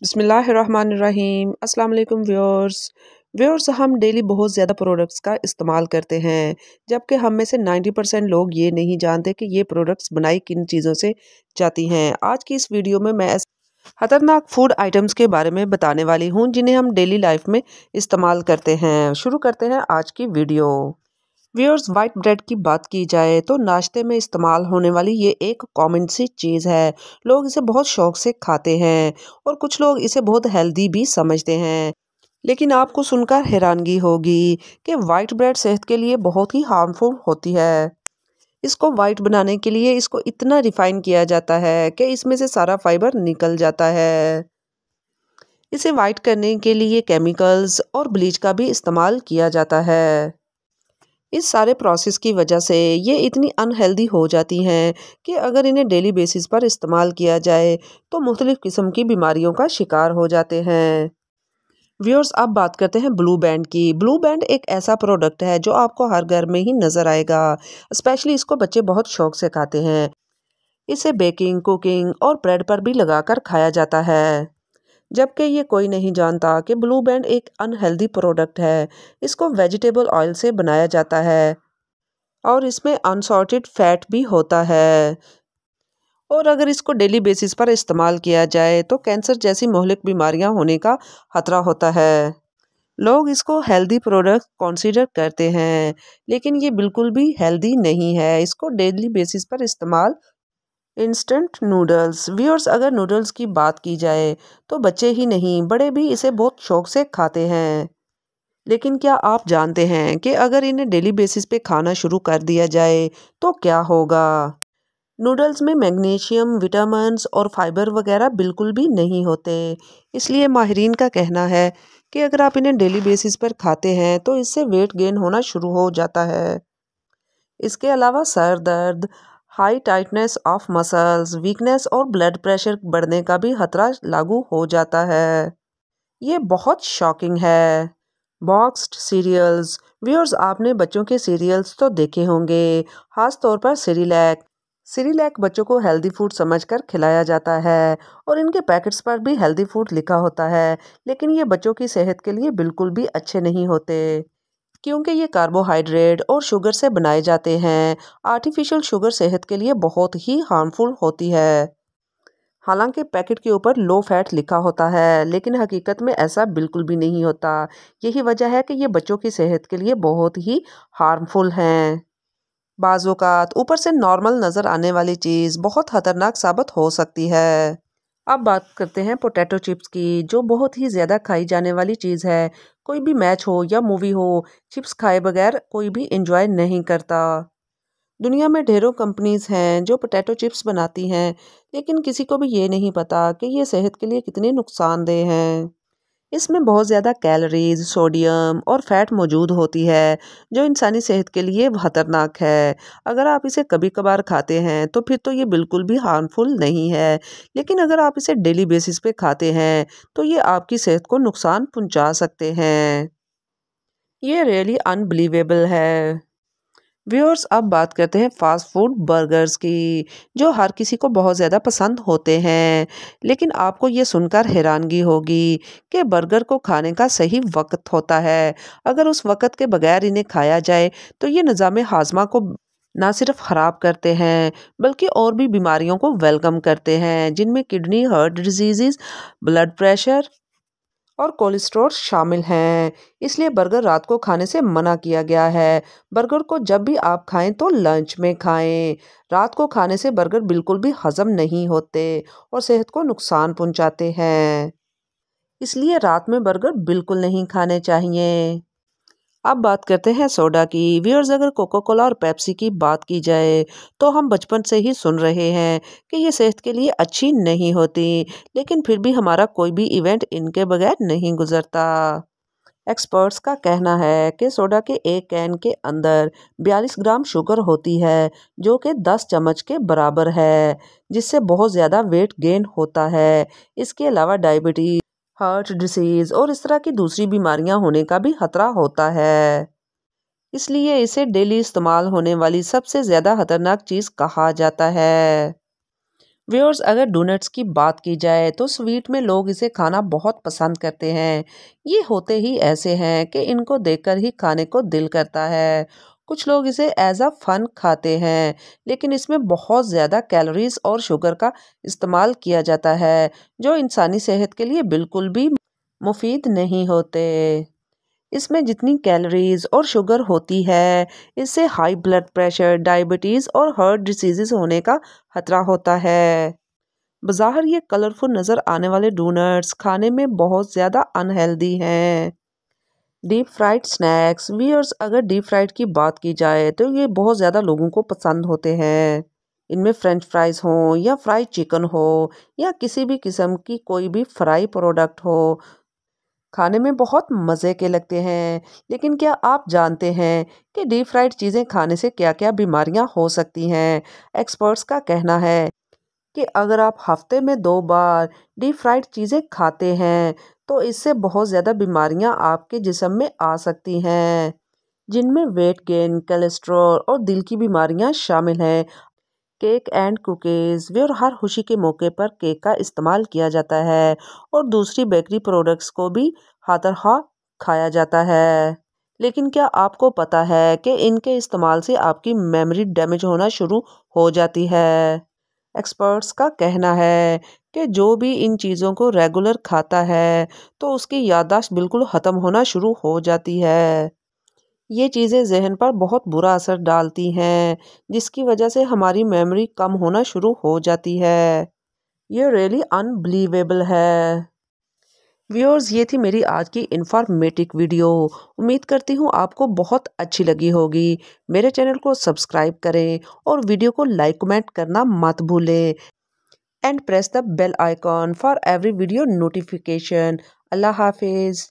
बिस्मिल्लाहिर्रहमानिर्रहीम। अस्सलाम वालेकुम व्यूअर्स हम डेली बहुत ज़्यादा प्रोडक्ट्स का इस्तेमाल करते हैं, जबकि हम में से 90% लोग ये नहीं जानते कि ये प्रोडक्ट्स बनाई किन चीज़ों से जाती हैं। आज की इस वीडियो में मैं खतरनाक फूड आइटम्स के बारे में बताने वाली हूँ जिन्हें हम डेली लाइफ में इस्तेमाल करते हैं। शुरू करते हैं आज की वीडियो। व्यूअर्स, वाइट ब्रेड की बात की जाए तो नाश्ते में इस्तेमाल होने वाली ये एक कॉमन सी चीज़ है। लोग इसे बहुत शौक से खाते हैं और कुछ लोग इसे बहुत हेल्दी भी समझते हैं। लेकिन आपको सुनकर हैरानगी होगी कि वाइट ब्रेड सेहत के लिए बहुत ही हार्मफुल होती है। इसको वाइट बनाने के लिए इसको इतना रिफाइन किया जाता है कि इसमें से सारा फाइबर निकल जाता है। इसे वाइट करने के लिए केमिकल्स और ब्लीच का भी इस्तेमाल किया जाता है। इस सारे प्रोसेस की वजह से ये इतनी अनहेल्दी हो जाती हैं कि अगर इन्हें डेली बेसिस पर इस्तेमाल किया जाए तो मुख्तलिफ़ किस्म की बीमारियों का शिकार हो जाते हैं। व्यूअर्स, अब बात करते हैं ब्लू बैंड की। ब्लू बैंड एक ऐसा प्रोडक्ट है जो आपको हर घर में ही नज़र आएगा। स्पेशली इसको बच्चे बहुत शौक से खाते हैं। इसे बेकिंग, कुकिंग और ब्रेड पर भी लगाकर खाया जाता है। जबकि ये कोई नहीं जानता कि ब्लू बैंड एक अनहेल्दी प्रोडक्ट है। इसको वेजिटेबल ऑयल से बनाया जाता है और इसमें अनसॉर्टेड फैट भी होता है। और अगर इसको डेली बेसिस पर इस्तेमाल किया जाए तो कैंसर जैसी मोहलिक बीमारियां होने का खतरा होता है। लोग इसको हेल्दी प्रोडक्ट कंसीडर करते हैं, लेकिन ये बिल्कुल भी हेल्दी नहीं है। इसको डेली बेसिस पर इस्तेमाल इंस्टेंट नूडल्स। व्यूअर्स, अगर नूडल्स की बात की जाए तो बच्चे ही नहीं बड़े भी इसे बहुत शौक से खाते हैं। लेकिन क्या आप जानते हैं कि अगर इन्हें डेली बेसिस पे खाना शुरू कर दिया जाए तो क्या होगा? नूडल्स में मैग्नीशियम, विटामिन्स और फाइबर वगैरह बिल्कुल भी नहीं होते। इसलिए माहिरीन का कहना है कि अगर आप इन्हें डेली बेसिस पर खाते हैं तो इससे वेट गेन होना शुरू हो जाता है। इसके अलावा सर दर्द, high tightness of muscles, weakness और ब्लड प्रेशर बढ़ने का भी खतरा लागू हो जाता है। ये बहुत शॉकिंग है। Boxed serials. व्यूअर्स, आपने बच्चों के सीरियल्स तो देखे होंगे, खास तौर पर सेरिलैक। सेरिलैक बच्चों को हेल्दी फूड समझकर खिलाया जाता है और इनके पैकेट्स पर भी हेल्दी फूड लिखा होता है, लेकिन ये बच्चों की सेहत के लिए बिल्कुल भी अच्छे नहीं होते क्योंकि ये कार्बोहाइड्रेट और शुगर से बनाए जाते हैं। आर्टिफिशियल शुगर सेहत के लिए बहुत ही हार्मफुल होती है। हालांकि पैकेट के ऊपर लो फैट लिखा होता है, लेकिन हकीकत में ऐसा बिल्कुल भी नहीं होता। यही वजह है कि ये बच्चों की सेहत के लिए बहुत ही हार्मफुल हैं। बाज़-औक़ात ऊपर से नॉर्मल नज़र आने वाली चीज़ बहुत ख़तरनाक साबित हो सकती है। अब बात करते हैं पोटैटो चिप्स की, जो बहुत ही ज़्यादा खाई जाने वाली चीज़ है। कोई भी मैच हो या मूवी हो, चिप्स खाए बगैर कोई भी एंजॉय नहीं करता। दुनिया में ढेरों कंपनीज हैं जो पोटैटो चिप्स बनाती हैं, लेकिन किसी को भी ये नहीं पता कि ये सेहत के लिए कितने नुकसानदेह हैं। इसमें बहुत ज़्यादा कैलोरीज, सोडियम और फैट मौजूद होती है, जो इंसानी सेहत के लिए खतरनाक है। अगर आप इसे कभी कभार खाते हैं तो फिर तो ये बिल्कुल भी हार्मफुल नहीं है, लेकिन अगर आप इसे डेली बेसिस पे खाते हैं तो ये आपकी सेहत को नुकसान पहुंचा सकते हैं। ये रियली अनबिलीवेबल है। व्यूअर्स, अब बात करते हैं फास्ट फूड बर्गर्स की, जो हर किसी को बहुत ज़्यादा पसंद होते हैं। लेकिन आपको ये सुनकर हैरानगी होगी कि बर्गर को खाने का सही वक्त होता है। अगर उस वक्त के बगैर इन्हें खाया जाए तो ये निज़ाम हाजमा को ना सिर्फ ख़राब करते हैं बल्कि और भी बीमारियों को वेलकम करते हैं, जिनमें kidney, heart disease, blood pressure और कोलेस्ट्रॉल शामिल हैं। इसलिए बर्गर रात को खाने से मना किया गया है। बर्गर को जब भी आप खाएं तो लंच में खाएं। रात को खाने से बर्गर बिल्कुल भी हजम नहीं होते और सेहत को नुकसान पहुंचाते हैं। इसलिए रात में बर्गर बिल्कुल नहीं खाने चाहिए। अब बात करते हैं सोडा की। व्यूअर्स, अगर कोका कोला और पेप्सी की बात की जाए तो हम बचपन से ही सुन रहे हैं कि ये सेहत के लिए अच्छी नहीं होती, लेकिन फिर भी हमारा कोई भी इवेंट इनके बगैर नहीं गुजरता। एक्सपर्ट्स का कहना है कि सोडा के एक कैन के अंदर 42 ग्राम शुगर होती है, जो कि 10 चम्मच के बराबर है, जिससे बहुत ज़्यादा वेट गेन होता है। इसके अलावा डायबिटीज, हार्ट डिसीज़ और इस तरह की दूसरी बीमारियां होने का भी खतरा होता है। इसलिए इसे डेली इस्तेमाल होने वाली सबसे ज़्यादा खतरनाक चीज़ कहा जाता है। व्यूअर्स अगर डोनट्स की बात की जाए तो स्वीट में लोग इसे खाना बहुत पसंद करते हैं। ये होते ही ऐसे हैं कि इनको देखकर ही खाने को दिल करता है। कुछ लोग इसे एज अ फन खाते हैं, लेकिन इसमें बहुत ज़्यादा कैलोरीज और शुगर का इस्तेमाल किया जाता है, जो इंसानी सेहत के लिए बिल्कुल भी मुफीद नहीं होते। इसमें जितनी कैलोरीज और शुगर होती है, इससे हाई ब्लड प्रेशर, डायबिटीज़ और हार्ट डिसीज़ होने का खतरा होता है। बज़ाहिर ये कलरफुल नज़र आने वाले डोनट्स खाने में बहुत ज़्यादा अनहेल्दी हैं। डीप फ्राइड स्नैक्स व्यूअर्स अगर डीप फ्राइड की बात की जाए तो ये बहुत ज़्यादा लोगों को पसंद होते हैं। इनमें फ्रेंच फ्राइज़ हों या फ्राइड चिकन हो या किसी भी किस्म की कोई भी फ्राई प्रोडक्ट हो, खाने में बहुत मज़े के लगते हैं। लेकिन क्या आप जानते हैं कि डीप फ्राइड चीज़ें खाने से क्या-क्या बीमारियां हो सकती हैं? एक्सपर्ट्स का कहना है कि अगर आप हफ्ते में 2 बार डीप फ्राइड चीज़ें खाते हैं, तो इससे बहुत ज़्यादा बीमारियां आपके जिस्म में आ सकती हैं, जिनमें वेट गेन, कोलेस्ट्रॉल और दिल की बीमारियां शामिल हैं। केक एंड कुकीज़ भी और हर खुशी के मौके पर केक का इस्तेमाल किया जाता है और दूसरी बेकरी प्रोडक्ट्स को भी हाथरखा खाया जाता है। लेकिन क्या आपको पता है कि इनके इस्तेमाल से आपकी मेमोरी डैमेज होना शुरू हो जाती है? एक्सपर्ट्स का कहना है कि जो भी इन चीज़ों को रेगुलर खाता है, तो उसकी याददाश्त बिल्कुल ख़त्म होना शुरू हो जाती है। ये चीज़ें ज़हन पर बहुत बुरा असर डालती हैं, जिसकी वजह से हमारी मेमोरी कम होना शुरू हो जाती है। ये रियली अनबिलीवेबल है। व्यूअर्स ये थी मेरी आज की इंफॉर्मेटिव वीडियो। उम्मीद करती हूँ आपको बहुत अच्छी लगी होगी। मेरे चैनल को सब्सक्राइब करें और वीडियो को लाइक कमेंट करना मत भूलें and press the bell icon for every video notification. अल्लाह हाफिज़।